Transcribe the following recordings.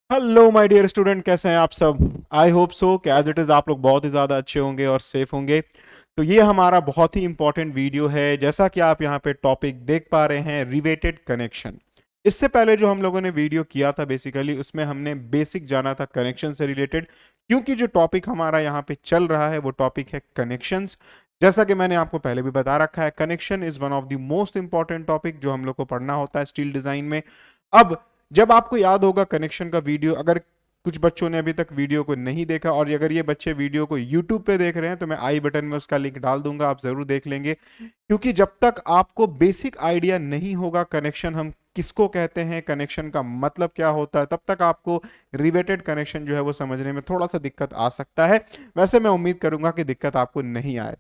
Hello my dear student, कैसे हैं आप सब। आई होप सो कि एज इट इज़ आप लोग बहुत ही ज़्यादा अच्छे होंगे और सेफ होंगे। तो ये हमारा बहुत ही इंपॉर्टेंट वीडियो है। जैसा कि आप यहाँ पे टॉपिक देख पा रहे हैं, रिवेटेड कनेक्शन। इससे पहले जो हम लोगों ने वीडियो किया था बेसिकली उसमें हमने बेसिक जाना था कनेक्शन से रिलेटेड, क्योंकि जो टॉपिक हमारा यहाँ पे चल रहा है वो टॉपिक है कनेक्शंस। जैसा कि मैंने आपको पहले भी बता रखा है, connection is one of the most important topic जो हम लोग को पढ़ना होता है स्टील डिजाइन में। अब जब आपको याद होगा कनेक्शन का वीडियो, अगर कुछ बच्चों ने अभी तक वीडियो को नहीं देखा और अगर ये बच्चे वीडियो को यूट्यूब पे देख रहे हैं तो मैं आई बटन में उसका लिंक डाल दूंगा, आप जरूर देख लेंगे। क्योंकि जब तक आपको बेसिक आइडिया नहीं होगा कनेक्शन हम किसको कहते हैं, कनेक्शन का मतलब क्या होता है, तब तक आपको रिवेटेड कनेक्शन जो है वो समझने में थोड़ा सा दिक्कत आ सकता है। वैसे मैं उम्मीद करूंगा कि दिक्कत आपको नहीं आए।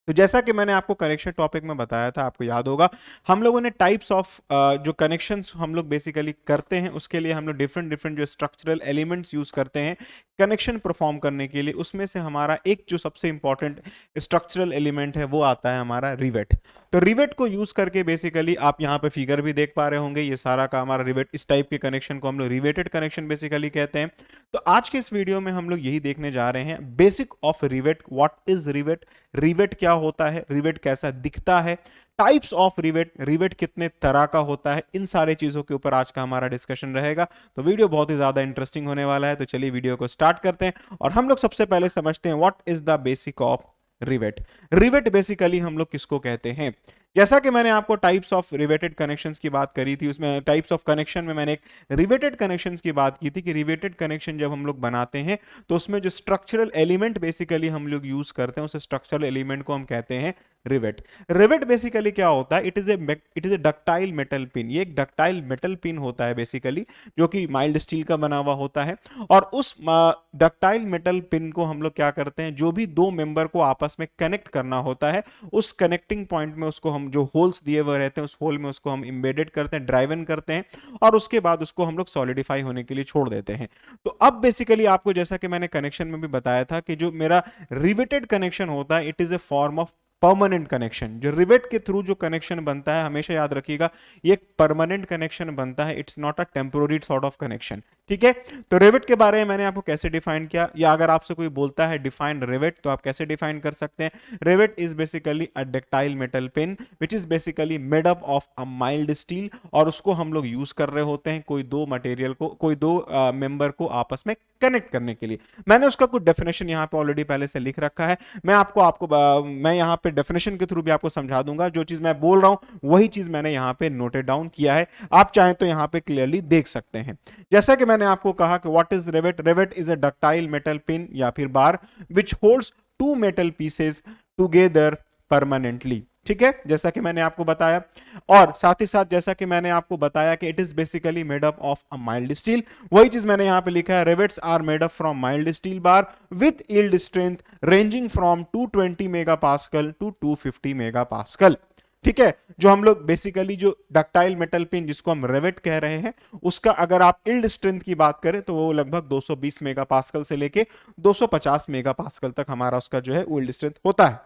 तो जैसा कि मैंने आपको कनेक्शन टॉपिक में बताया था, आपको याद होगा हम लोगों ने टाइप्स ऑफ जो कनेक्शंस हम लोग बेसिकली करते हैं उसके लिए हम लोग डिफरेंट डिफरेंट जो स्ट्रक्चरल एलिमेंट्स यूज करते हैं कनेक्शन परफॉर्म करने के लिए। उसमें से हमारा एक जो सबसे इंपॉर्टेंट स्ट्रक्चरल एलिमेंट है वो आता है हमारा रिवेट। तो रिवेट को यूज करके बेसिकली आप यहाँ पे फिगर भी देख पा रहे होंगे, ये सारा का हमारा रिवेट, इस टाइप के कनेक्शन को हम लोग रिवेटेड कनेक्शन बेसिकली कहते हैं। तो आज के इस वीडियो में हम लोग यही देखने जा रहे हैं, basic of rivet, what is rivet, rivet क्या होता है, रिवेट कैसा दिखता है, टाइप्स ऑफ रिवेट, रिवेट कितने तरह का होता है, इन सारे चीजों के ऊपर आज का हमारा डिस्कशन रहेगा। तो वीडियो बहुत ही ज्यादा इंटरेस्टिंग होने वाला है। तो चलिए वीडियो को स्टार्ट करते हैं और हम लोग सबसे पहले समझते हैं what is the basic of rivet. Rivet basically हम लोग किसको कहते हैं। जैसा कि मैंने आपको टाइप्स ऑफ रिवेटेड कनेक्शंस की बात करी थी, उसमें टाइप्स ऑफ कनेक्शन में मैंने एक रिवेटेड कनेक्शंस की बात की थी कि रिवेटेड कनेक्शन जब हम लोग बनाते हैं तो उसमें जो स्ट्रक्चरल एलिमेंट बेसिकली हम लोग यूज करते हैं उस स्ट्रक्चरल एलिमेंट को हम कहते हैं रिवेट। रिवेट बेसिकली क्या होता है, it is a ductile metal pin. ये एक डक्टाइल मेटल पिन होता है बेसिकली, जो कि माइल्ड स्टील का बना हुआ होता है। और उस डक्टाइल मेटल पिन को हम लोग क्या करते हैं, जो भी दो मेंबर को आपस में कनेक्ट करना होता है उस कनेक्टिंग पॉइंट में उसको हम, जो होल्स दिए हुए रहते हैं उस होल में उसको हम इम्बेडेड करते हैं, ड्राइव इन करते हैं और उसके बाद उसको हम लोग सॉलिडिफाई होने के लिए छोड़ देते हैं। तो अब बेसिकली आपको, जैसा कि मैंने कनेक्शन में भी बताया था, कि जो मेरा रिवेटेड कनेक्शन होता है it is a form of permanent connection. जो रिवेट के थ्रू जो कनेक्शन बनता है, हमेशा याद रखिएगा, ये एक परमानेंट कनेक्शन बनता है, it's not a temporary sort of connection. ठीक है। तो रिवेट के बारे में मैंने आपको कैसे डिफाइन किया, या अगर आपसे कोई बोलता है डिफाइन रिवेट तो आप कैसे डिफाइन कर सकते हैं। Rivet is basically a ductile metal pin which is basically made up of a mild steel, और उसको हम लोग यूज कर रहे होते हैं कोई दो मटेरियल को, कोई दो मेंबर को आपस में कनेक्ट करने के लिए। मैंने उसका कुछ डेफिनेशन यहाँ पे ऑलरेडी पहले से लिख रखा है। मैं आपको आपको मैं यहाँ पे डेफिनेशन के थ्रू भी आपको समझा दूंगा। जो चीज मैं बोल रहा हूं वही चीज मैंने यहाँ पे नोटेड डाउन किया है, आप चाहें तो यहाँ पे क्लियरली देख सकते हैं। जैसा कि मैंने आपको कहा कि what is rivet, rivet is a ductile metal pin या फिर bar which holds two metal pieces together permanently. ठीक है, जैसा कि मैंने आपको बताया। और साथ ही साथ जैसा कि मैंने आपको बताया कि it is basically made up of a mild steel, वही चीज मैंने यहां पे लिखा है, rivets are made up from mild steel bar with yield strength ranging from 220 megapascal to 250 megapascal. ठीक है। जो हम लोग बेसिकली जो डक्टाइल मेटल पिन जिसको हम रिवेट कह रहे हैं, उसका अगर आप यील्ड स्ट्रेंथ की बात करें तो वो लगभग 220 मेगापास्कल से लेके 250 मेगापास्कल तक हमारा उसका जो है यील्ड स्ट्रेंथ होता है।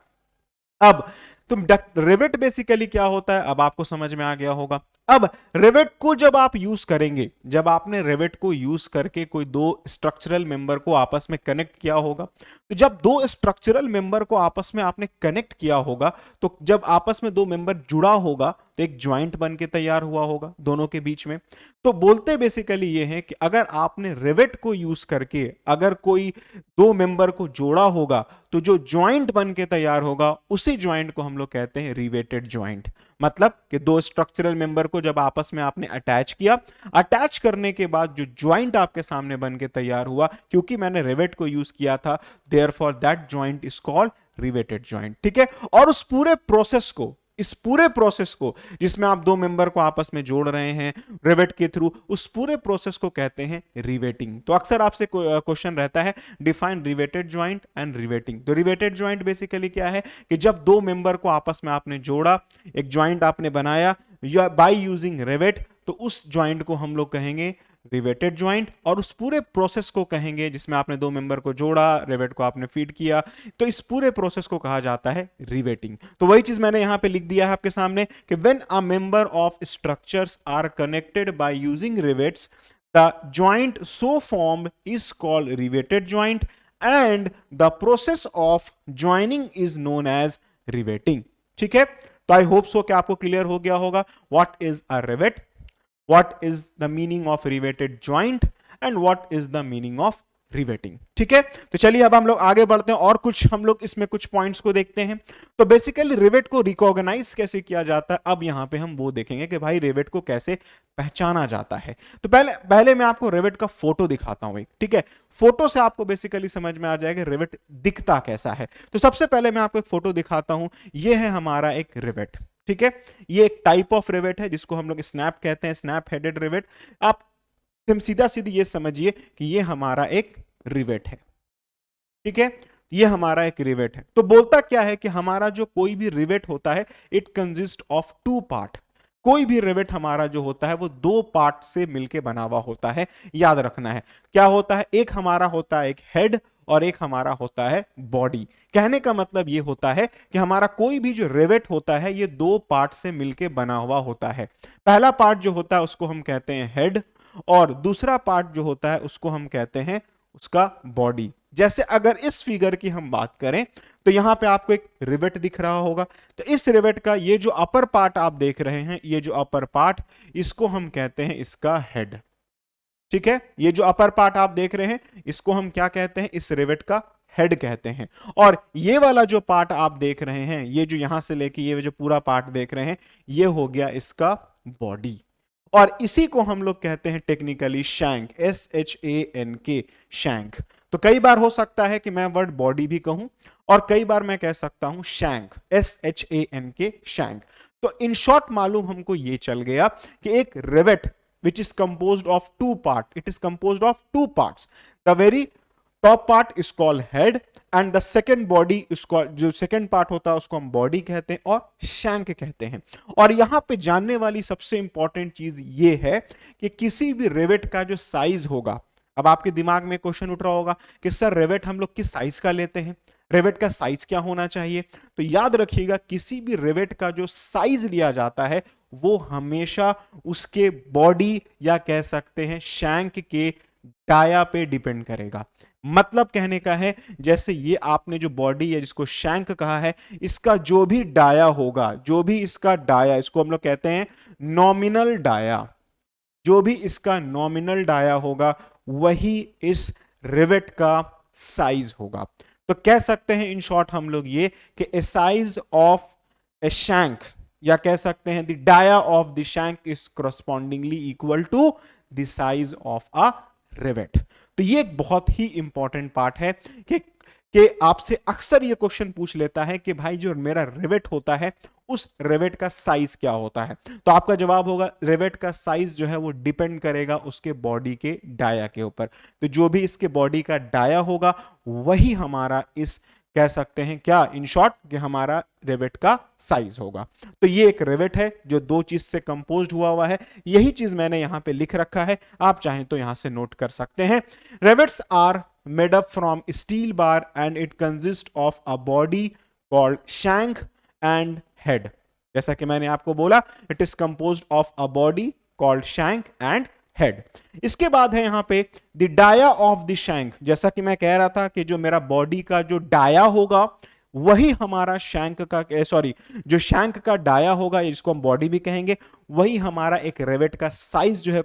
अब तुम रिवेट बेसिकली क्या होता है अब आपको समझ में आ गया होगा। अब रिवेट को जब आप यूज करेंगे, जब आपने रिवेट को यूज करके कोई दो स्ट्रक्चरल मेंबर को आपस में कनेक्ट किया होगा, तो जब दो स्ट्रक्चरल मेंबर को आपस में आपने कनेक्ट किया होगा, तो जब आपस में दो मेंबर जुड़ा होगा तो एक ज्वाइंट बन के तैयार हुआ होगा दोनों के बीच में। तो बोलते बेसिकली ये हैं कि अगर आपने रिवेट को यूज करके अगर कोई दो मेंबर को जोड़ा होगा तो जो ज्वाइंट बन के तैयार होगा उसी ज्वाइंट को हम लोग कहते हैं रिवेटेड ज्वाइंट। मतलब कि दो स्ट्रक्चरल मेंबर को जब आपस में आपने अटैच किया, अटैच करने के बाद जो ज्वाइंट आपके सामने बन के तैयार हुआ, क्योंकि मैंने रिवेट को यूज किया था, therefore that joint is called riveted joint. ठीक है। और उस पूरे प्रोसेस को, इस पूरे प्रोसेस को जिसमें आप दो मेंबर को आपस में जोड़ रहे हैं रिवेट के थ्रू, उस पूरे प्रोसेस को कहते हैं रिवेटिंग। तो अक्सर आपसे क्वेश्चन रहता है define riveted joint and riveting. तो रिवेटेड ज्वाइंट बेसिकली क्या है कि जब दो मेंबर को आपस में आपने जोड़ा, एक ज्वाइंट आपने बनाया बाय यूजिंग रिवेट, तो उस ज्वाइंट को हम लोग कहेंगे रिवेटेड ज्वाइंट, और उस पूरे प्रोसेस को कहेंगे जिसमें आपने दो मेंबर को जोड़ा, रिवेट को आपने फीड किया, तो इस पूरे प्रोसेस को कहा जाता है रिवेटिंग। तो वही चीज मैंने यहां पे लिख दिया है आपके सामने कि when a member of structures are connected by using rivets, the joint so form is called riveted joint and the process of joining is known as riveting. ठीक है, तो आई होप सो कि आपको क्लियर हो गया होगा what is a rivet, what is the meaning of riveted joint and what is the meaning of riveting. ठीक है, तो चलिए अब हम लोग आगे बढ़ते हैं और कुछ हम लोग इसमें कुछ पॉइंट्स को देखते हैं। तो बेसिकली रिवेट को रिकॉग्नाइज कैसे किया जाता है, अब यहां पे हम वो देखेंगे कि भाई रिवेट को कैसे पहचाना जाता है। तो पहले मैं आपको रिवेट का फोटो दिखाता हूं एक, ठीक है, फोटो से आपको बेसिकली समझ में आ जाएगा रिवेट दिखता कैसा है। तो सबसे पहले मैं आपको एक फोटो दिखाता हूं, ये है हमारा एक रिवेट। ठीक है, ये एक टाइप ऑफ रिवेट है जिसको हम लोग स्नैप कहते हैं, स्नैप हेडेड रिवेट। आप हम सीधा सीधी ये समझिए कि ये हमारा एक रिवेट है। ठीक है, ये हमारा एक रिवेट है। तो बोलता क्या है कि हमारा जो कोई भी रिवेट होता है it consist of two part. कोई भी रिवेट हमारा जो होता है वो दो पार्ट से मिलके बना हुआ होता है, याद रखना है। क्या होता है, एक हमारा होता है एक हेड और एक हमारा होता है बॉडी। कहने का मतलब ये होता है कि हमारा कोई भी जो रिवेट होता है ये दो पार्ट से मिलके बना हुआ होता है। पहला पार्ट जो होता है उसको हम कहते हैं हेड और दूसरा पार्ट जो होता है उसको हम कहते हैं उसका बॉडी। जैसे अगर इस फिगर की हम बात करें तो यहां पे आपको एक रिवेट दिख रहा होगा। तो इस रिवेट का ये जो अपर पार्ट आप देख रहे हैं, ये जो अपर पार्ट, इसको हम कहते हैं इसका हेड। ठीक है, ये जो अपर पार्ट आप देख रहे हैं इसको हम क्या कहते हैं, इस रिवेट का हेड कहते हैं। और ये वाला जो पार्ट आप देख रहे हैं, ये जो यहां से लेके ये जो पूरा पार्ट देख रहे हैं, ये हो गया इसका बॉडी। और इसी को हम लोग कहते हैं टेक्निकली शैंक, SHANK, शैंक। तो कई बार हो सकता है कि मैं वर्ड बॉडी भी कहूं और कई बार मैं कह सकता हूं शैंक, SHANK, शैंक। तो इन शॉर्ट मालूम हमको ये चल गया कि एक rivet which is composed of two parts. It is composed of two parts. The very top part is called head and the second body is called, जो second part होता है उसको हम body कहते हैं और shank कहते हैं। और यहां पे जानने वाली सबसे इंपॉर्टेंट चीज ये है कि किसी भी रिवेट का जो साइज होगा, अब आपके दिमाग में क्वेश्चन उठ रहा होगा कि सर रिवेट हम लोग किस साइज का लेते हैं, रिवेट का साइज क्या होना चाहिए। तो याद रखिएगा किसी भी रिवेट का जो साइज लिया जाता है वो हमेशा उसके बॉडी या कह सकते हैं शैंक के डाया पे डिपेंड करेगा। मतलब कहने का है जैसे ये आपने जो बॉडी है जिसको शैंक कहा है, इसका जो भी डाया होगा, जो भी इसका डाया, इसको हम लोग कहते हैं नॉमिनल डाया, जो भी इसका नॉमिनल डाया होगा वही इस रिवेट का साइज होगा। तो कह सकते हैं इन शॉर्ट हम लोग ये कि a size of a shank, या कह सकते हैं the dia of the shank is correspondingly equal to the size of a rivet. तो ये एक बहुत ही इंपॉर्टेंट पार्ट है कि आपसे अक्सर ये क्वेश्चन पूछ लेता है कि भाई जो मेरा रिवेट होता है उस रिवेट का साइज क्या होता है। तो आपका जवाब होगा रिवेट का साइज जो है वो डिपेंड करेगा उसके बॉडी के डाया के ऊपर। तो जो भी इसके बॉडी का डाया होगा वही हमारा इस कह सकते हैं क्या इन शॉर्ट कि हमारा रिवेट का साइज होगा। तो ये एक रिवेट है जो दो चीज से कंपोज्ड हुआ है। यही चीज मैंने यहां पे लिख रखा है, आप चाहें तो यहां से नोट कर सकते हैं। Rivets are made up from steel bar and it consists of a body called shank and head. जैसा कि मैंने आपको बोला it is composed of a body called shank and head. इसके बाद है यहां पे the dia of the shank। जैसा कि मैं कह रहा था कि जो मेरा बॉडी का जो डाया होगा वही हमारा शैंक का, सॉरी, जो शैंक का डाया होगा जिसको हम बॉडी भी कहेंगे, वही हमारा एक रिवेट का साइज जो है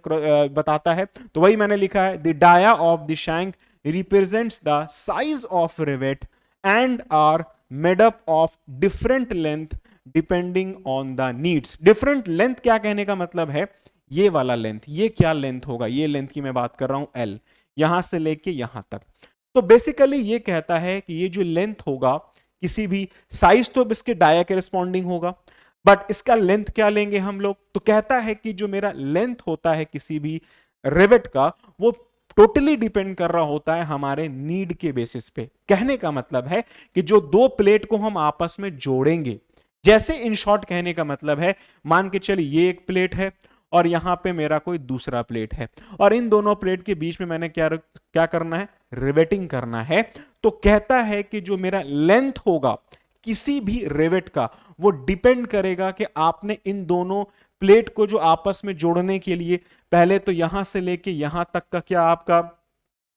बताता है। तो वही मैंने लिखा है the dia of the shank represents the size of rivet and are made up of different length depending on the needs। different length क्या कहने का मतलब है, ये वाला लेंथ, ये क्या लेंथ होगा, ये लेंथ की मैं बात कर रहा हूं L, यहां से लेके यहां तक। तो बेसिकली ये कहता है कि ये जो लेंथ होगा किसी भी साइज तो इसके डाया के रिस्पॉन्डिंग होगा, बट इसका लेंथ क्या लेंगे हम लोग। तो कहता है कि जो मेरा लेंथ होता है किसी भी रिवेट का वो टोटली डिपेंड कर रहा होता है हमारे नीड के बेसिस पे। कहने का मतलब है कि जो दो प्लेट को हम आपस में जोड़ेंगे, जैसे इन शॉर्ट कहने का मतलब है मान के चलिए ये एक प्लेट है और यहां पे मेरा कोई दूसरा प्लेट है और इन दोनों प्लेट के बीच में मैंने क्या करना है, रिवेटिंग करना है। तो कहता है कि जो मेरा लेंथ होगा किसी भी रिवेट का वो डिपेंड करेगा कि आपने इन दोनों प्लेट को जो आपस में जोड़ने के लिए पहले तो यहां से लेके यहां तक का क्या आपका,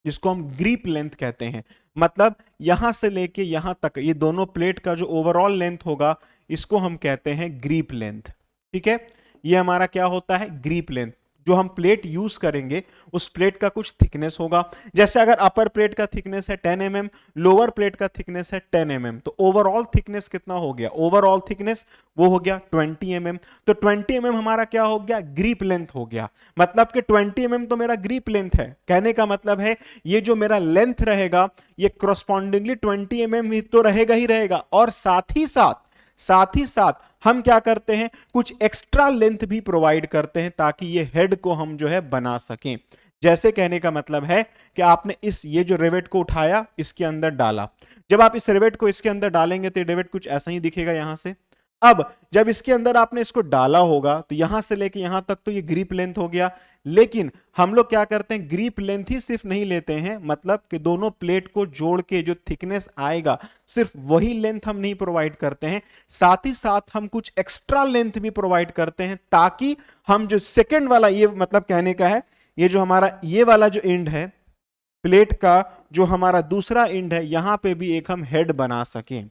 जिसको हम ग्रिप लेंथ कहते हैं, मतलब यहां से लेके यहां तक ये दोनों प्लेट का जो ओवरऑल लेंथ होगा इसको हम कहते हैं ग्रिप लेंथ। ठीक है, ये हमारा क्या होता है, ग्रिप लेंथ। जो हम प्लेट यूज करेंगे उस प्लेट का कुछ थिकनेस होगा, जैसे अगर अपर प्लेट का थिकनेस है 10 mm, लोअर प्लेट का थिकनेस है 10 mm, तो ओवरऑल थिकनेस कितना हो गया, ओवरऑल थिकनेस वो हो गया 20 mm। तो 20 mm हमारा क्या हो गया, ग्रिप लेंथ हो गया। मतलब कि 20 mm तो मेरा ग्रिप लेंथ है, कहने का मतलब है ये जो मेरा लेंथ रहेगा ये क्रोस्पॉन्डिंगली 20 mm तो रहेगा ही रहेगा, और साथ ही साथ हम क्या करते हैं, कुछ एक्स्ट्रा लेंथ भी प्रोवाइड करते हैं ताकि ये हेड को हम जो है बना सकें। जैसे कहने का मतलब है कि आपने ये जो रिवेट को उठाया इसके अंदर डाला, जब आप इस रिवेट को इसके अंदर डालेंगे तो रिवेट कुछ ऐसा ही दिखेगा यहां से। अब जब इसके अंदर आपने इसको डाला होगा तो यहां से लेके यहां तक तो ये ग्रिप लेंथ हो गया, लेकिन हम लोग क्या करते हैं, ग्रिप लेंथ ही सिर्फ नहीं लेते हैं, मतलब कि दोनों प्लेट को जोड़ के जो थिकनेस आएगा सिर्फ वही लेंथ हम नहीं प्रोवाइड करते हैं, साथ ही साथ हम कुछ एक्स्ट्रा लेंथ भी प्रोवाइड करते हैं ताकि हम जो सेकेंड वाला, ये मतलब कहने का है ये जो हमारा ये वाला जो एंड है प्लेट का, जो हमारा दूसरा एंड है, यहां पे भी एक हम हेड बना सकें।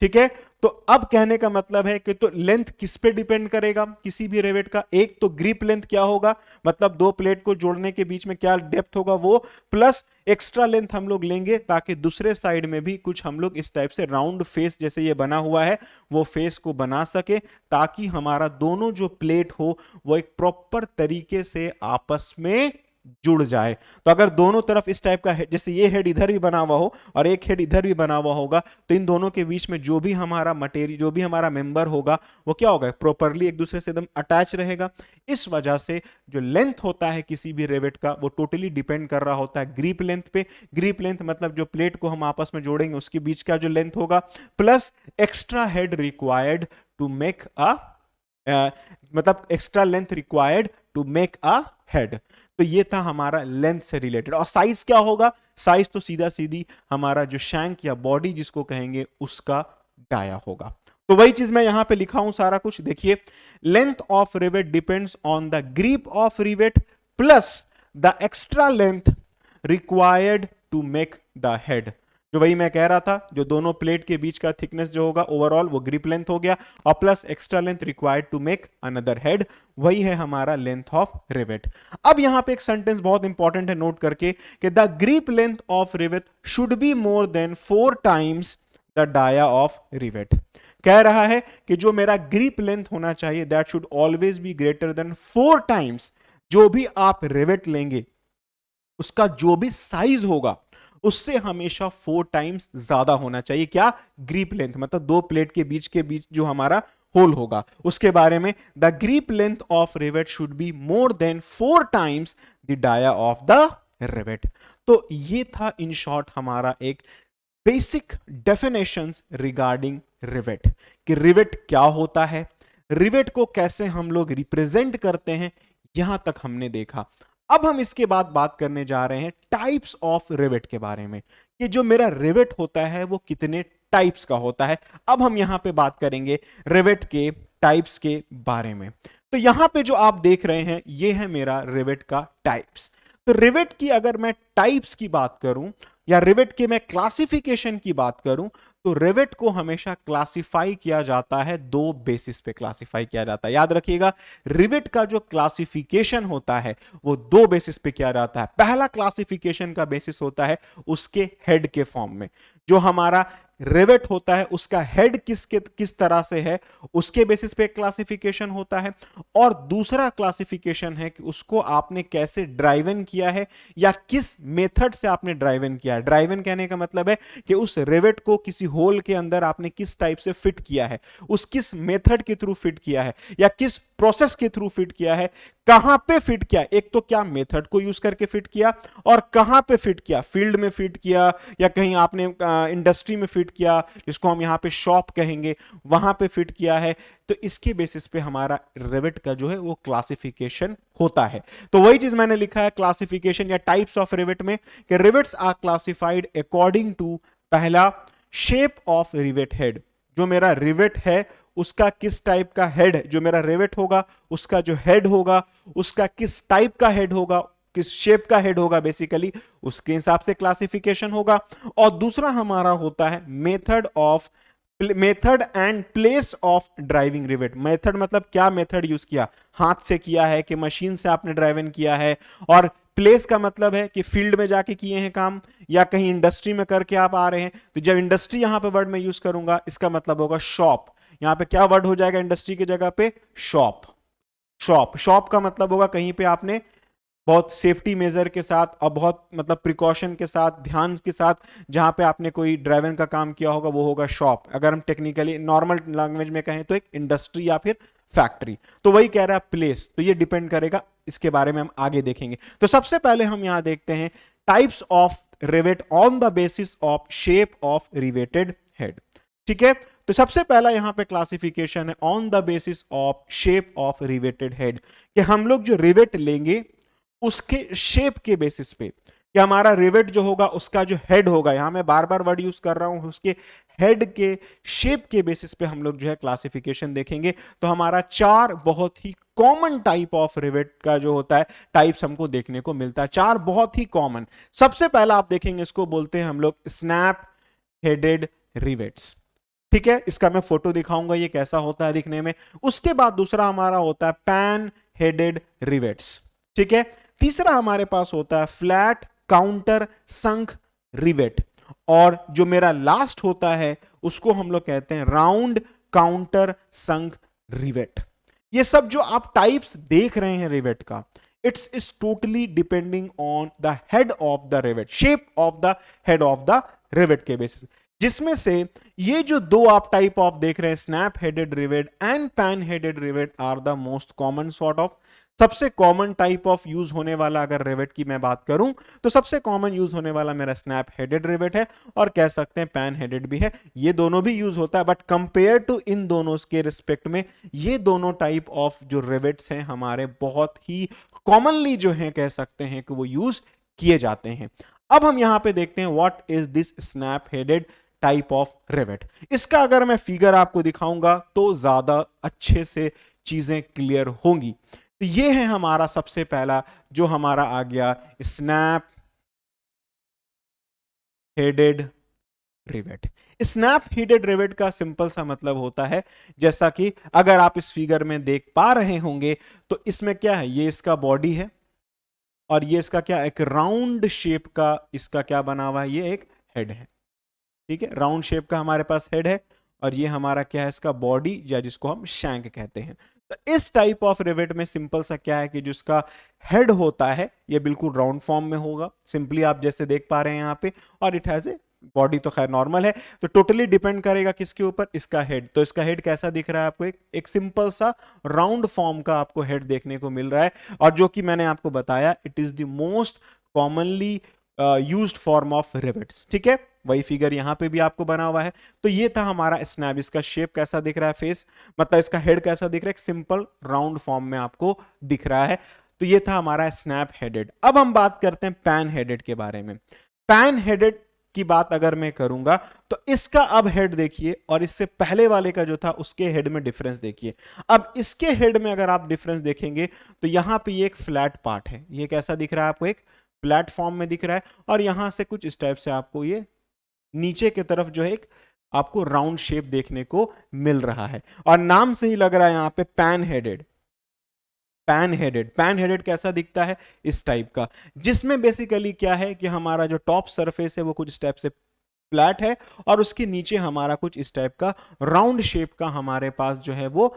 ठीक है, तो अब कहने का मतलब है कि तो लेंथ किस पे डिपेंड करेगा किसी भी रिवेट का, एक तो ग्रिप लेंथ क्या होगा, मतलब दो प्लेट को जोड़ने के बीच में क्या डेप्थ होगा वो, प्लस एक्स्ट्रा लेंथ हम लोग लेंगे ताकि दूसरे साइड में भी कुछ हम लोग इस टाइप से राउंड फेस जैसे ये बना हुआ है वो फेस को बना सके, ताकि हमारा दोनों जो प्लेट हो वो एक प्रॉपर तरीके से आपस में जुड़ जाए। तो अगर दोनों तरफ इस टाइप का जैसे ये हेड इधर भी बना हुआ हो और एक हेड इधर भी बना हुआ होगा, तो इन दोनों के बीच में जो भी हमारा मटेरियल, जो भी हमारा मेंबर होगा वो क्या होगा, प्रॉपरली एक दूसरे से एकदम अटैच रहेगा। इस वजह से जो लेंथ होता है किसी भी रिवेट का वो टोटली डिपेंड कर रहा होता है ग्रिप लेंथ पे। ग्रिप लेंथ मतलब जो प्लेट को हम आपस में जोड़ेंगे उसके बीच का जो लेंथ होगा, plus extra head required to make a मतलब extra length required to make a head. तो ये था हमारा लेंथ से रिलेटेड। और साइज क्या होगा, साइज तो सीधा सीधी हमारा जो शैंक या बॉडी जिसको कहेंगे उसका डाया होगा। तो वही चीज मैं यहां पे लिखा हूं सारा कुछ, देखिए length of rivet depends on the grip of rivet plus the extra length required to make the head. जो वही मैं कह रहा था, जो दोनों प्लेट के बीच का थिकनेस जो होगा ओवरऑल वो ग्रिप लेंथ हो गया, और plus extra length required to make another head, वही है हमारा लेंथ ऑफ रिवेट। अब यहां पे एक सेंटेंस बहुत इंपॉर्टेंट है, नोट करके, कि the grip length of rivet should be more than 4 times the dia of rivet. कह रहा है कि जो मेरा ग्रिप लेंथ होना चाहिए that should always be greater than 4 times, जो भी आप रिवेट लेंगे उसका जो भी साइज होगा उससे हमेशा 4 टाइम्स ज्यादा होना चाहिए। क्या, ग्रिप लेंथ, मतलब दो प्लेट के बीच जो हमारा होल होगा उसके बारे में, the grip length of rivet should be more than 4 times the dia of the rivet. तो ये था इन शॉर्ट हमारा एक बेसिक डेफिनेशंस रिगार्डिंग रिवेट, कि रिवेट क्या होता है, रिवेट को कैसे हम लोग रिप्रेजेंट करते हैं, यहां तक हमने देखा। अब हम इसके बाद बात करने जा रहे हैं टाइप्स ऑफ रिवेट के बारे में, कि जो मेरा रिवेट होता है वो कितने टाइप्स का होता है। अब हम यहां पे बात करेंगे रिवेट के टाइप्स के बारे में। तो यहां पे जो आप देख रहे हैं ये है मेरा रिवेट का टाइप्स। तो रिवेट की अगर मैं टाइप्स की बात करूं या रिवेट के मैं क्लासिफिकेशन की बात करूं, तो रिवेट को हमेशा क्लासिफाई किया जाता है 2 बेसिस पे क्लासिफाई किया जाता है। याद रखिएगा, रिवेट का जो क्लासिफिकेशन होता है वो 2 बेसिस पे किया जाता है। पहला क्लासिफिकेशन का बेसिस होता है उसके हेड के फॉर्म में, जो हमारा रिवेट होता है उसका हेड किस तरह से है उसके बेसिस पे क्लासिफिकेशन होता है। और दूसरा क्लासिफिकेशन है कि उसको आपने कैसे ड्राइवन किया है या किस मेथड से आपने ड्राइवन किया है। ड्राइवन कहने का मतलब है कि उस रिवेट को किसी होल के अंदर आपने किस टाइप से फिट किया है, उस किस मेथड के थ्रू फिट किया है या किस प्रोसेस के थ्रू फिट किया है, कहां पे फिट किया, एक तो क्या मेथड को यूज करके फिट किया और कहां पे फिट किया, फील्ड में फिट किया या कहीं आपने इंडस्ट्री में फिट किया जिसको हम यहां पे शॉप कहेंगे, वहां पे फिट किया है। तो इसके बेसिस पे हमारा रिवेट का जो है वो क्लासिफिकेशन होता है। तो वही चीज मैंने लिखा है क्लासिफिकेशन या टाइप्स ऑफ रिवेट में, कि rivets are classified according to, पहला शेप ऑफ रिवेट हेड, जो मेरा रिवेट है उसका किस टाइप का हेड, जो मेरा रिवेट होगा उसका जो हेड होगा उसका किस टाइप का हेड होगा, किस शेप का हेड होगा, बेसिकली उसके हिसाब से क्लासिफिकेशन होगा। और दूसरा हमारा होता है method and place of driving rivet. Method मतलब क्या मेथड यूज किया, हाथ से किया है कि मशीन से आपने ड्राइविंग किया है। और प्लेस का मतलब है कि फील्ड में जाके किए हैं काम या कहीं इंडस्ट्री में करके आप आ रहे हैं। तो जब इंडस्ट्री यहां पे वर्ड में यूज करूंगा इसका मतलब होगा शॉप। यहां पे क्या वर्ड हो जाएगा इंडस्ट्री की जगह पे, शॉप। शॉप, शॉप का मतलब होगा कहीं पे आपने बहुत सेफ्टी मेजर के साथ और बहुत मतलब प्रिकॉशन के साथ, ध्यान के साथ जहां पे आपने कोई ड्राइविंग का काम किया होगा वो होगा शॉप। अगर हम टेक्निकली नॉर्मल लैंग्वेज में कहें तो एक इंडस्ट्री या फिर फैक्ट्री। तो वही कह रहा है प्लेस, तो ये डिपेंड करेगा, इसके बारे में हम आगे देखेंगे। तो सबसे पहले हम यहां देखते हैं types of rivet on the basis of shape of riveted head. ठीक है, तो सबसे पहला यहां पे क्लासिफिकेशन है on the basis of shape of riveted head, कि हम लोग जो रिवेट लेंगे उसके शेप के बेसिस पे, कि हमारा रिवेट जो होगा उसका जो हेड होगा, यहां मैं बार बार वर्ड यूज कर रहा हूं, उसके हेड के शेप के बेसिस पे हम लोग जो है क्लासिफिकेशन देखेंगे। तो हमारा 4 बहुत ही कॉमन टाइप ऑफ रिवेट का जो होता है टाइप्स हमको देखने को मिलता है, 4 बहुत ही कॉमन। सबसे पहला आप देखेंगे इसको बोलते हैं हम लोग स्नैप हेडेड रिवेट्स। ठीक है, इसका मैं फोटो दिखाऊंगा ये कैसा होता है दिखने में। उसके बाद दूसरा हमारा होता है पैन हेडेड रिवेट्स। ठीक है, तीसरा हमारे पास होता है फ्लैट काउंटर संक रिवेट। और जो मेरा लास्ट होता है उसको हम लोग कहते हैं राउंड काउंटर संक रिवेट। ये सब जो आप टाइप्स देख रहे हैं रिवेट का, it's is totally depending on the head of the rivet, shape of the head of the rivet के बेसिस, जिसमें से ये जो दो आप टाइप ऑफ देख रहे हैं snap headed rivet and pan headed rivet are the most common sort of. सबसे कॉमन टाइप ऑफ यूज होने वाला अगर रिवेट की मैं बात करूं तो सबसे कॉमन यूज होने वाला मेरा स्नैप हेडेड रिवेट है, और कह सकते हैं पैन हेडेड भी है। ये दोनों भी यूज होता है, बट कंपेयर टू इन दोनों के रिस्पेक्ट में ये दोनों टाइप ऑफ जो रिवेट्स हैं हमारे बहुत ही कॉमनली जो है कह सकते हैं कि वो यूज किए जाते हैं। अब हम यहां पे देखते हैं what is this snap headed type of rivet. इसका अगर मैं फिगर आपको दिखाऊंगा तो ज्यादा अच्छे से चीजें क्लियर होंगी। तो ये है हमारा सबसे पहला जो हमारा आ गया snap headed rivet. Snap headed rivet का सिंपल सा मतलब होता है, जैसा कि अगर आप इस फिगर में देख पा रहे होंगे तो इसमें क्या है, ये इसका बॉडी है और ये इसका क्या, एक राउंड शेप का इसका क्या बना हुआ है, ये एक हेड है। ठीक है, राउंड शेप का हमारे पास हेड है और ये हमारा क्या है, इसका बॉडी या जिसको हम शैंक कहते हैं। तो इस टाइप ऑफ रिवेट में सिंपल सा क्या है कि जिसका हेड होता है ये बिल्कुल राउंड फॉर्म में होगा, सिंपली आप जैसे देख पा रहे हैं यहाँ पे, और इट हैज ए बॉडी तो खैर नॉर्मल है। तो टोटली डिपेंड करेगा किसके ऊपर, इसका हेड। तो इसका हेड कैसा दिख रहा है आपको, एक सिंपल सा राउंड फॉर्म का आपको हेड देखने को मिल रहा है, और जो कि मैंने आपको बताया it is the most commonly used form of rivets. ठीक है, वही फिगर यहां पे भी आपको बना हुआ है। तो ये था हमारा स्नैप। इसका शेप कैसा दिख रहा है, फेस मतलब इसका हेड कैसा दिख रहा है, एक सिंपल राउंड फॉर्म में आपको दिख रहा है। तो ये था हमारा स्नैप हेडेड। अब हम बात करते हैं पैन हेडेड के बारे में। पैन हेडेड की बात अगर मैं करूंगा तो इसका अब हेड देखिए और इससे पहले वाले का जो था उसके हेड में डिफरेंस देखिए। अब इसके हेड में अगर आप डिफरेंस देखेंगे तो यहां पे ये एक फ्लैट पार्ट है, ये कैसा दिख रहा है आपको, एक प्लेटफॉर्म में दिख रहा है, और यहां से कुछ इस टाइप से आपको ये नीचे की तरफ जो है एक आपको राउंड शेप देखने को मिल रहा है, और नाम से ही लग रहा है यहां पे pan headed. Pan headed, pan headed कैसा दिखता है, इस टाइप का, जिसमें बेसिकली क्या है कि हमारा जो टॉप सरफेस है वो कुछ स्टेप से फ्लैट है और उसके नीचे हमारा कुछ इस टाइप का राउंड शेप का हमारे पास जो है वो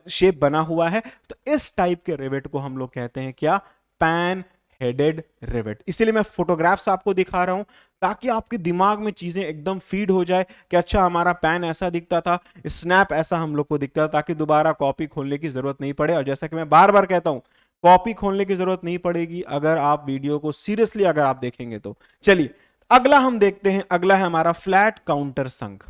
शेप बना हुआ है। तो इस टाइप के रिवेट को हम लोग कहते हैं क्या, पैन हेडेड रिवेट। इसीलिए मैं फोटोग्राफ्स आपको दिखा रहा हूं ताकि आपके दिमाग में चीजें एकदम फीड हो जाए कि अच्छा हमारा पैन ऐसा दिखता था, स्नैप ऐसा हम लोग को दिखता था, ताकि दोबारा कॉपी खोलने की जरूरत नहीं पड़े। और जैसा कि मैं बार बार कहता हूं, कॉपी खोलने की जरूरत नहीं पड़ेगी अगर आप वीडियो को सीरियसली अगर आप देखेंगे तो। चलिए अगला हम देखते हैं, अगला है हमारा फ्लैट काउंटर संक।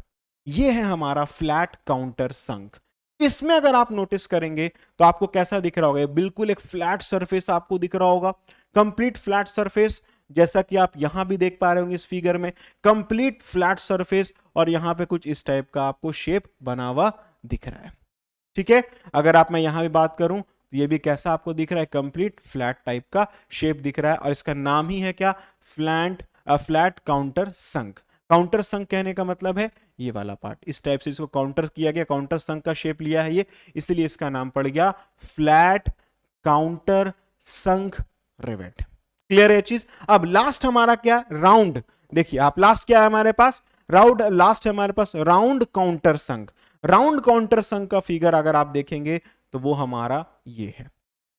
ये है हमारा फ्लैट काउंटर संक। इसमें अगर आप नोटिस करेंगे तो आपको कैसा दिख रहा होगा, बिल्कुल एक फ्लैट सरफेस आपको दिख रहा होगा, कंप्लीट फ्लैट सरफेस, जैसा कि आप यहां भी देख पा रहे होंगे इस फिगर में, कंप्लीट फ्लैट सरफेस, और यहां पे कुछ इस टाइप का आपको शेप बना हुआ दिख रहा है। ठीक है, अगर आप मैं यहां भी बात करूं तो ये भी कैसा आपको दिख रहा है, कंप्लीट फ्लैट टाइप का शेप दिख रहा है, और इसका नाम ही है क्या, फ्लैट काउंटर संक। काउंटर संक कहने का मतलब है ये वाला पार्ट, इस टाइप से इसको काउंटर किया गया, काउंटर संक का शेप लिया है ये, इसलिए इसका नाम पड़ गया फ्लैट काउंटर संक रिवेट। क्लियर है चीज। अब लास्ट हमारा क्या, राउंड। देखिए आप लास्ट क्या है हमारे पास, राउंड, लास्ट है हमारे पास राउंड काउंटर संक। राउंड काउंटर संक का फिगर अगर आप देखेंगे तो वो हमारा ये है।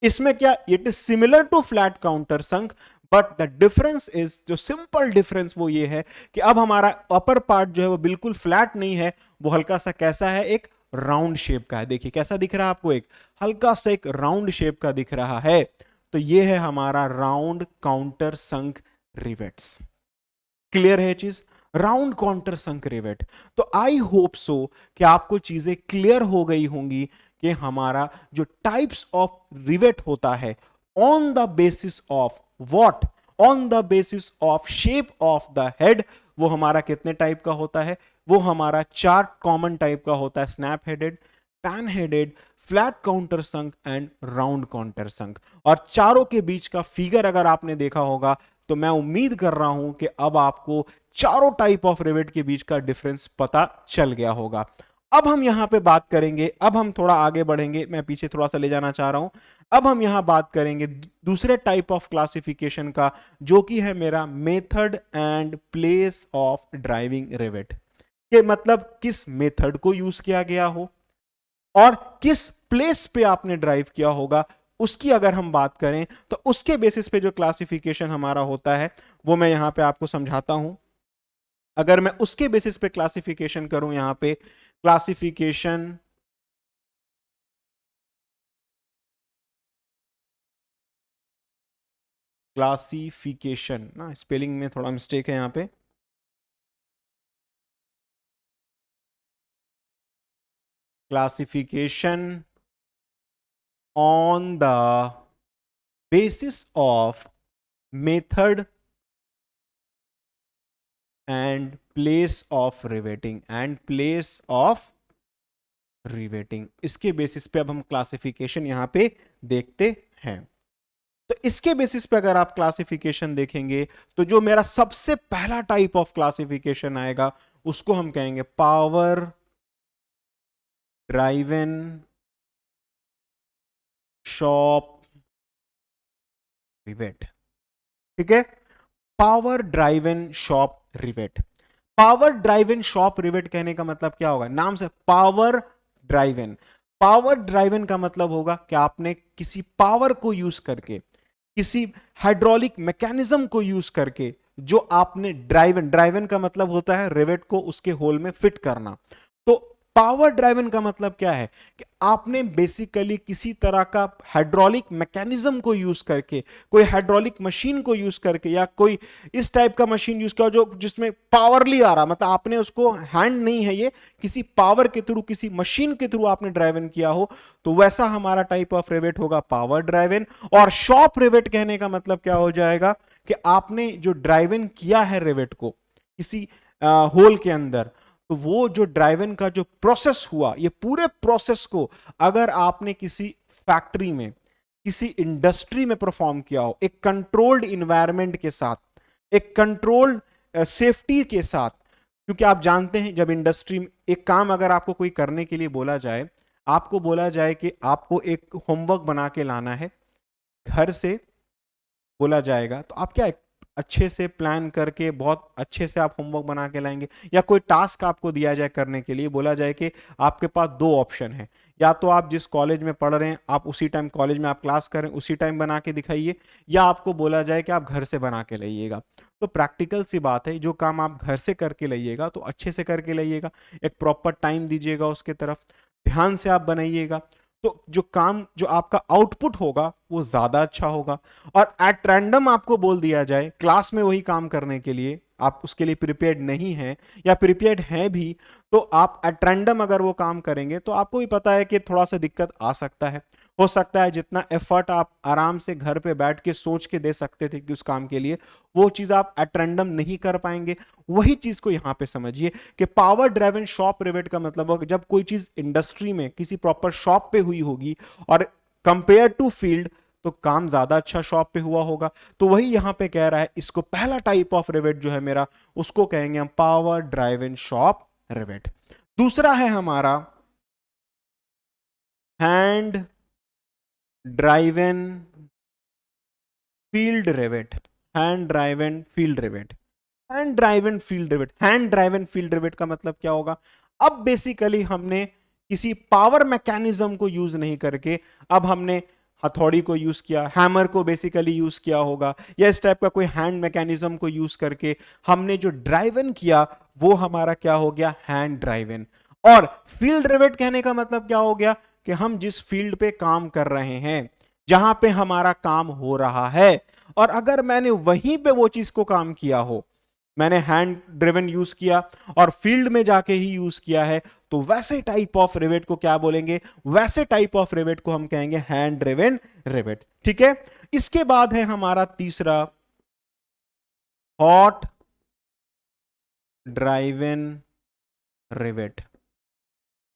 इसमें क्या, it is similar to flat counter sunk, but the difference is, जो सिंपल डिफरेंस वो ये है कि अब हमारा अपर पार्ट जो है वो बिल्कुल फ्लैट नहीं है, वो हल्का सा कैसा है, एक राउंड शेप का है। देखिए कैसा दिख रहा है आपको, एक हल्का सा एक राउंड शेप का दिख रहा है। तो ये है हमारा राउंड काउंटर संक रिवेट्स। क्लियर है चीज, राउंड काउंटर संक रिवेट। तो आई होप सो कि आपको चीजें क्लियर हो गई होंगी कि हमारा जो टाइप्स ऑफ रिवेट होता है, on the basis of what, on the basis of shape of the head, वो हमारा कितने टाइप का होता है, वो हमारा 4 कॉमन टाइप का होता है, snap headed, pan headed, flat counter sunk and round countersunk. और चारों के बीच का फिगर अगर आपने देखा होगा तो मैं उम्मीद कर रहा हूं कि अब आपको चारों टाइप ऑफ रिवेट के बीच का डिफरेंस पता चल गया होगा। अब हम यहां पे बात करेंगे, अब हम थोड़ा आगे बढ़ेंगे, मैं पीछे थोड़ा सा ले जाना चाह रहा हूं। अब हम यहां बात करेंगे दूसरे टाइप ऑफ क्लासिफिकेशन का, जो कि है मेरा method and place of driving rivet. के मतलब किस मेथड को यूज किया गया हो और किस प्लेस पे आपने ड्राइव किया होगा, उसकी अगर हम बात करें तो उसके बेसिस पे जो क्लासिफिकेशन हमारा होता है वो मैं यहां पे आपको समझाता हूं। अगर मैं उसके बेसिस पे क्लासिफिकेशन करूं, यहां पे क्लासिफिकेशन क्लासिफिकेशन ना, स्पेलिंग में थोड़ा मिस्टेक है यहां पे, classification on the basis of method and place of riveting, and place of riveting, इसके बेसिस पे अब हम क्लासिफिकेशन यहां पे देखते हैं। तो इसके बेसिस पे अगर आप क्लासिफिकेशन देखेंगे तो जो मेरा सबसे पहला टाइप ऑफ क्लासिफिकेशन आएगा उसको हम कहेंगे पावर ड्राइवन शॉप रिवेट। ठीक है, power driven shop rivet. Power driven shop rivet कहने का मतलब क्या होगा, नाम से पावर ड्राइवन। पावर ड्राइवन का मतलब होगा कि आपने किसी पावर को यूज करके, किसी हाइड्रोलिक मैकेनिज्म को यूज करके, जो आपने ड्राइवन, ड्राइवन का मतलब होता है रिवेट को उसके होल में फिट करना। तो पावर ड्राइवन का मतलब क्या है कि आपने बेसिकली किसी तरह का हाइड्रोलिक मैकेनिज्म को यूज करके, कोई हाइड्रोलिक मशीन को यूज करके, या कोई इस टाइप का मशीन यूज किया जो जिसमें पावरली आ रहा, मतलब आपने उसको हैंड नहीं है, ये किसी पावर के थ्रू, किसी मशीन के थ्रू आपने ड्राइवन किया हो, तो वैसा हमारा टाइप ऑफ रिवेट होगा पावर ड्राइवन। और शॉप रिवेट कहने का मतलब क्या हो जाएगा कि आपने जो ड्राइवन किया है रिवेट को किसी होल के अंदर, तो वो जो ड्राइवन का जो प्रोसेस हुआ, ये पूरे प्रोसेस को अगर आपने किसी फैक्ट्री में, किसी इंडस्ट्री में परफॉर्म किया हो, एक कंट्रोल्ड इन्वायरमेंट के साथ, एक कंट्रोल्ड सेफ्टी के साथ, क्योंकि आप जानते हैं जब इंडस्ट्री में एक काम अगर आपको कोई करने के लिए बोला जाए, आपको बोला जाए कि आपको एक होमवर्क बना के लाना है घर से, बोला जाएगा तो आप क्या अच्छे से प्लान करके बहुत अच्छे से आप होमवर्क बना के लाएंगे। या कोई टास्क आपको दिया जाए करने के लिए, बोला जाए कि आपके पास 2 ऑप्शन है, या तो आप जिस कॉलेज में पढ़ रहे हैं आप उसी टाइम कॉलेज में आप क्लास करें, उसी टाइम बना के दिखाइए, या आपको बोला जाए कि आप घर से बना के लाइएगा। तो प्रैक्टिकल सी बात है, जो काम आप घर से करके लाइएगा तो अच्छे से करके लाइएगा, एक प्रॉपर टाइम दीजिएगा उसके तरफ, ध्यान से आप बनाइएगा, तो जो काम, जो आपका आउटपुट होगा वो ज्यादा अच्छा होगा। और एट रैंडम आपको बोल दिया जाए क्लास में वही काम करने के लिए, आप उसके लिए प्रिपेयर्ड नहीं हैं या प्रिपेयर्ड हैं भी, तो आप एट रैंडम अगर वो काम करेंगे तो आपको भी पता है कि थोड़ा सा दिक्कत आ सकता है। हो सकता है जितना एफर्ट आप आराम से घर पे बैठ के सोच के दे सकते थे कि उस काम के लिए, वो चीज आप एट रैंडम नहीं कर पाएंगे। वही चीज को यहां पे समझिए कि पावर ड्राइवन शॉप रिवेट का मतलब होगा जब कोई चीज इंडस्ट्री में किसी प्रॉपर शॉप पे हुई होगी और कंपेयर टू फील्ड तो काम ज्यादा अच्छा शॉप पे हुआ होगा। तो वही यहां पे कह रहा है, इसको पहला टाइप ऑफ रिवेट जो है मेरा, उसको कहेंगे हम पावर ड्राइवन शॉप रिवेट। दूसरा है हमारा hand driven field rivet. Hand driven field rivet. Hand driven field rivet, hand driven field rivet का मतलब क्या होगा? अब बेसिकली हमने किसी पावर मैकेनिज्म को यूज नहीं करके, अब हमने हथौड़ी को यूज किया, हैमर को बेसिकली यूज किया होगा, या इस टाइप का कोई हैंड मैकेनिज्म को यूज करके हमने जो ड्राइवन किया वो हमारा क्या हो गया? Hand driven. और फील्ड रिवेट कहने का मतलब क्या हो गया? कि हम जिस फील्ड पे काम कर रहे हैं, जहां पे हमारा काम हो रहा है, और अगर मैंने वहीं पे वो चीज को काम किया हो, मैंने हैंड ड्रिवन यूज किया और फील्ड में जाके ही यूज किया है, तो वैसे टाइप ऑफ रिवेट को क्या बोलेंगे? वैसे टाइप ऑफ रिवेट को हम कहेंगे हैंड ड्रिवन रिवेट। ठीक है। इसके बाद है हमारा तीसरा हॉट ड्राइवन रिवेट।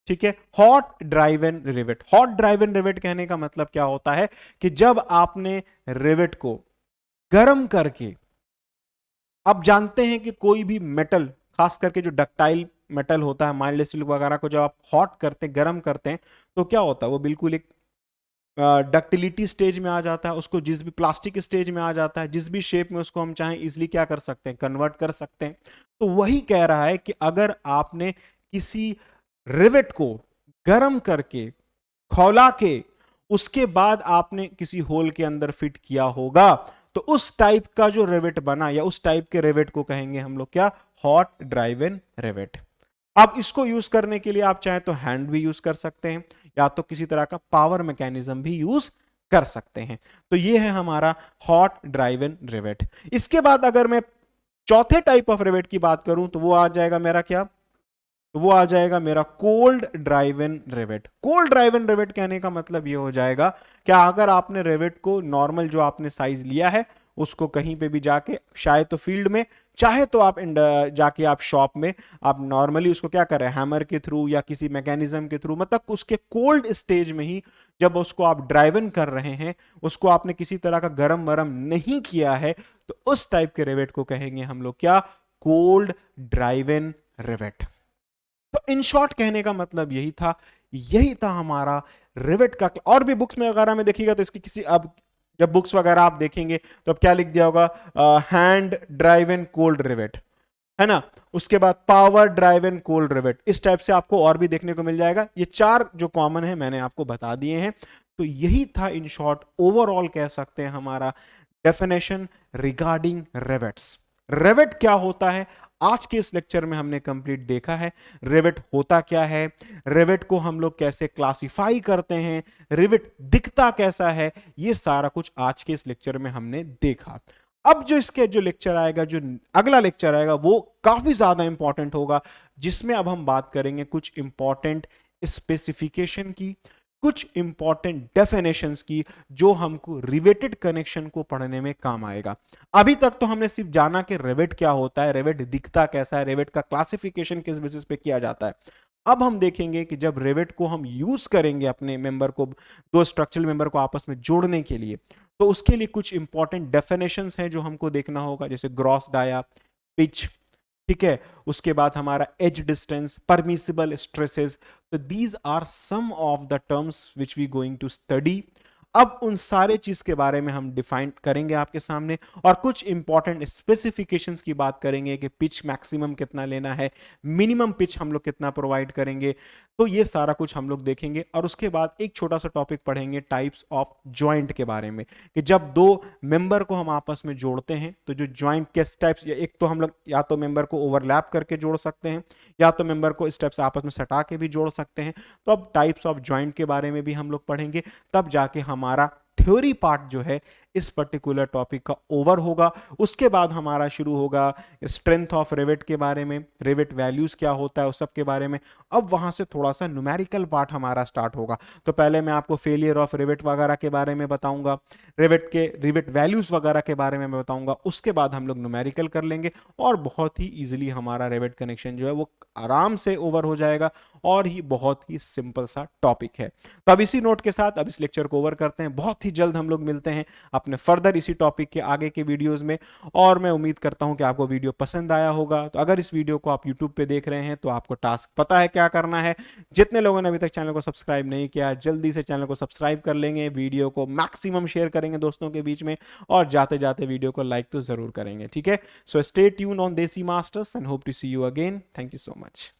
ठीक है, hot driven rivet. Hot driven rivet कहने का मतलब क्या होता है? कि जब आपने रिवेट को गर्म करके, आप जानते हैं कि कोई भी मेटल, खास करके जो डक्टाइल मेटल होता है, माइल्ड स्टील वगैरह को जब आप हॉट करते हैं, गर्म करते हैं, तो क्या होता है? वो बिल्कुल एक डक्टिलिटी स्टेज में आ जाता है। उसको जिस भी प्लास्टिक स्टेज में आ जाता है, जिस भी शेप में उसको हम चाहें इजिली क्या कर सकते हैं? कन्वर्ट कर सकते हैं। तो वही कह रहा है कि अगर आपने किसी रिवेट को गर्म करके, खौला के, उसके बाद आपने किसी होल के अंदर फिट किया होगा, तो उस टाइप का जो रिवेट बना, या उस टाइप के रिवेट को कहेंगे हम लोग क्या? Hot driven rivet. आप इसको यूज करने के लिए आप चाहे तो हैंड भी यूज कर सकते हैं, या तो किसी तरह का पावर मैकेनिज्म भी यूज कर सकते हैं। तो ये है हमारा हॉट ड्राइवन रिवेट। इसके बाद अगर मैं चौथे टाइप ऑफ रिवेट की बात करूं, तो वो आ जाएगा मेरा क्या? तो वो आ जाएगा मेरा cold driven rivet. Cold driven rivet कहने का मतलब ये हो जाएगा कि अगर आपने रिवेट को नॉर्मल जो आपने साइज लिया है, उसको कहीं पे भी जाके, शायद तो फील्ड में, चाहे तो आप जाके आप शॉप में, आप नॉर्मली उसको क्या कर रहे हैं? हैमर के थ्रू या किसी मैकेनिज्म के थ्रू, मतलब उसके कोल्ड स्टेज में ही जब उसको आप ड्राइवन कर रहे हैं, उसको आपने किसी तरह का गरम वरम नहीं किया है, तो उस टाइप के रिवेट को कहेंगे हम लोग क्या? Cold driven rivet. तो इन शॉर्ट कहने का मतलब यही था हमारा रिवेट का। और भी बुक्स में वगैरह में देखिएगा तो इसकी किसी, अब जब बुक्स वगैरह आप देखेंगे तो अब क्या लिख दिया होगा? हैंड ड्राइवन कोल्ड रिवेट, है ना। उसके बाद पावर ड्राइवन कोल्ड रिवेट, इस टाइप से आपको और भी देखने को मिल जाएगा। ये चार जो कॉमन है मैंने आपको बता दिए हैं। तो यही था इन शॉर्ट, ओवरऑल कह सकते हैं हमारा डेफिनेशन रिगार्डिंग रिवेट्स। रिवेट क्या होता है, आज के इस लेक्चर में हमने कंप्लीट देखा है। रिवेट होता क्या है, रिवेट को हम लोग कैसे क्लासिफाई करते हैं, रिवेट दिखता कैसा है, ये सारा कुछ आज के इस लेक्चर में हमने देखा। अब जो इसके जो लेक्चर आएगा, जो अगला लेक्चर आएगा, वो काफी ज्यादा इंपॉर्टेंट होगा, जिसमें अब हम बात करेंगे कुछ इंपॉर्टेंट स्पेसिफिकेशन की, कुछ इंपॉर्टेंट डेफिनेशंस की, जो हमको रिवेटेड कनेक्शन को पढ़ने में काम आएगा। अभी तक तो हमने सिर्फ जाना कि रिवेट क्या होता है, रिवेट दिखता कैसा है, रिवेट का क्लासिफिकेशन किस बेसिस पे किया जाता है। अब हम देखेंगे कि जब रिवेट को हम यूज करेंगे अपने मेंबर को, दो स्ट्रक्चरल मेंबर को आपस में जोड़ने के लिए, तो उसके लिए कुछ इंपॉर्टेंट डेफिनेशंस हैं जो हमको देखना होगा, जैसे ग्रॉस डाया, पिच, ठीक है, उसके बाद हमारा एज डिस्टेंस, परमिसिबल स्ट्रेसेस। तो these are some of the terms which we going to study. अब उन सारे चीज के बारे में हम डिफाइन करेंगे आपके सामने, और कुछ इंपॉर्टेंट स्पेसिफिकेशंस की बात करेंगे कि पिच मैक्सिमम कितना लेना है, मिनिमम पिच हम लोग कितना प्रोवाइड करेंगे। तो ये सारा कुछ हम लोग देखेंगे। और उसके बाद एक छोटा सा टॉपिक पढ़ेंगे टाइप्स ऑफ जॉइंट के बारे में, कि जब दो मेंबर को हम आपस में जोड़ते हैं तो जो जॉइंट किस टाइप्स, एक तो हम लोग या तो मेंबर को ओवरलैप करके जोड़ सकते हैं, या तो मेंबर को इस टाइप से आपस में सटा के भी जोड़ सकते हैं। तो अब टाइप्स ऑफ जॉइंट के बारे में भी हम लोग पढ़ेंगे, तब जाके हमारा थ्योरी पार्ट जो है इस पर्टिकुलर टॉपिक का ओवर होगा। उसके बाद हमारा शुरू होगा स्ट्रेंथ ऑफ रिवेट के बारे में, रिवेट वैल्यूज क्या होता है उस सब के बारे में। अब वहां से थोड़ा सा न्यूमेरिकल पार्ट हमारा स्टार्ट होगा। तो पहले मैं आपको फेलियर ऑफ रिवेट वगैरह के बारे में बताऊंगा, रिवेट वैल्यूज वगैरह के बारे में मैं बताऊंगा। उसके बाद हम लोग न्यूमेरिकल कर लेंगे और बहुत ही इजीली हमारा रिवेट कनेक्शन जो है वो आराम से ओवर हो जाएगा और ही बहुत ही सिंपल सा टॉपिक है। तो अब इसी नोट के साथ अब इस लेक्चर को ओवर करते हैं। बहुत ही जल्द हम लोग मिलते हैं अपने फर्दर इसी टॉपिक के आगे के वीडियोस में, और मैं उम्मीद करता हूं कि आपको वीडियो पसंद आया होगा। तो अगर इस वीडियो को आप यूट्यूब पे देख रहे हैं तो आपको टास्क पता है क्या करना है। जितने लोगों ने अभी तक चैनल को सब्सक्राइब नहीं किया, जल्दी से चैनल को सब्सक्राइब कर लेंगे, वीडियो को मैक्सिमम शेयर करेंगे दोस्तों के बीच में, और जाते जाते वीडियो को लाइक तो जरूर करेंगे। ठीक है, so stay tune on Desi Masters and hope to see you again. Thank you so much.